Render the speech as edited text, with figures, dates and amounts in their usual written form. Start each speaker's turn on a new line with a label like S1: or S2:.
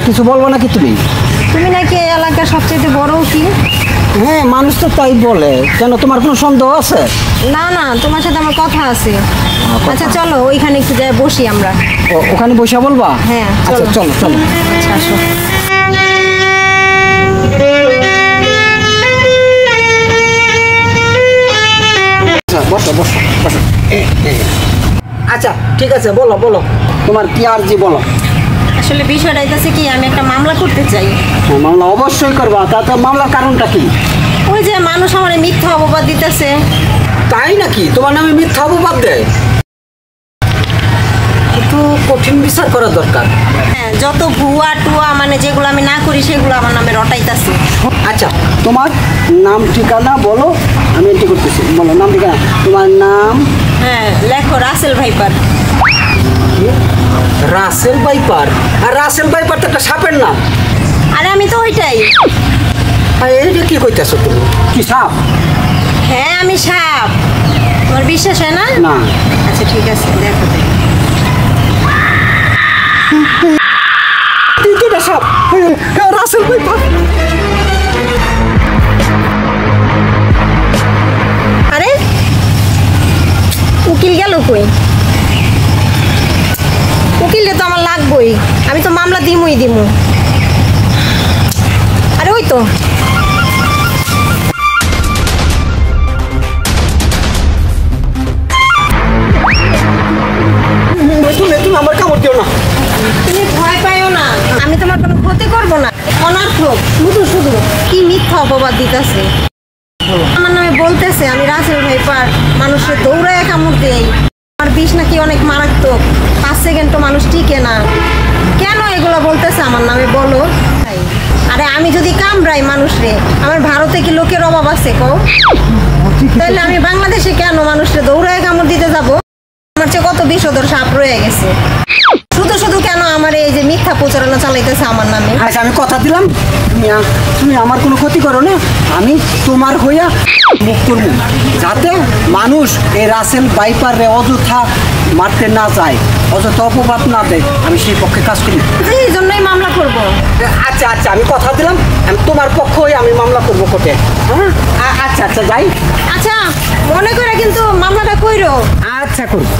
S1: কিছু বলবো নাকি তুমি?
S2: তুমি নাকি এই এলাকার সবচেয়ে বড় উকিল?
S1: হ্যাঁ, মানুষ তো তাই বলে। কেন, তোমার কোনো সন্দেহ আছে?
S2: না না, তোমার সাথে আমার কথা আছে। আচ্ছা চলো ওইখানে একটু যাই বসি আমরা।
S1: ওখানে বসে বলবা?
S2: হ্যাঁ
S1: আচ্ছা চলো চলো।
S2: আচ্ছা আসো।
S1: বসো বসো বসো। আচ্ছা ঠিক আছে, বলো বলো, তোমার কি আরজি বলো।
S2: আসলে বিষয়টা হইতাছে কি, আমি একটা মামলা করতে চাই।
S1: মামলা অবশ্যই করবা। তাতে মামলার কারণটা কি?
S2: ওই যে মানুষ আমার মিথ্যা অপবাদ দিতেছে।
S1: তাই নাকি? তোমার নামে মিথ্যা অপবাদ দেয়? একটু কঠিন বিচার করা দরকার।
S2: হ্যাঁ, যত ভুয়া টুয়া মানে যেগুলো আমি না করি সেগুলো আমার নামে রটাইতাছে।
S1: আচ্ছা, তোমার নাম ঠিকানা বলো, আমি এন্ট্রি করতেছি। বলো নাম ঠিকানা। তোমার নাম?
S2: হ্যাঁ লেখো রাসেল ভাইপার।
S1: Russell viper? আর রাসেল ভাইপার তো একটা সাপের নাম।
S2: আরে আমি তো ওইটাই।
S1: আর এইটা কি কইতেছো তুমি? কি সাপ?
S2: হ্যাঁ আমি সাপ। তোমার বিশ্বাস হয় না?
S1: না।
S2: আচ্ছা ঠিক আছে, দেখো
S1: দুইটা সাপ। Russell viper.
S2: আরে উকিল গেল কই? উকিলে তো আমার লাগবই, আমি তো মামলা দিমুই দিমু। আরে ওই তো।
S1: তুমি আমার কামড় দিও না।
S2: তুমি ভয় পাইও না, আমি তোমার কোনো ক্ষতি করবো না। অনার্থক শুধু শুধু কি মিথ্যা অপবাদ দিতেছে। আমার নামে বলতেছে আমি রাসেল ভাইপার, মানুষের দৌড়ায় কামড় দেই, আমার বিষ নাকি অনেক মারাত্মক, 5 সেকেন্ড তো মানুষ টিকে না। কেন এগুলো বলতেছে আমার নামে বলো? আরে আমি যদি কামড়াই মানুষরে, আমার ভারতে কি লোকের অভাব আছে কও? তাহলে আমি বাংলাদেশে কেন মানুষরে দৌড়ায় কামড় দিতে যাব? আমার চেয়ে কত বিষধর সাপ রয়ে গেছে। শুধু শুধু কেন আমার এই যে মিথ্যা প্রচারণা চালাইতেছে আমার নামে?
S1: আচ্ছা আমি কথা দিলাম, তুমি আমার কোনো ক্ষতি করো না। আমি তোমার হইয়া মুখ করবো, যাতে মানুষ এই রাসেল ভাইপারে অযথা মারতে না যায়, অযথা অপবাদ না দেয়। আমি সেই পক্ষে কাজ করি।
S2: এই জন্যই মামলা করব।
S1: আচ্ছা আচ্ছা আমি কথা দিলাম, আমি তোমার পক্ষ হয়ে আমি মামলা করবো কোর্টে। হ্যাঁ আচ্ছা আচ্ছা যাই।
S2: আচ্ছা মনে করে কিন্তু মামলাটা কইরো।
S1: আচ্ছা করবো।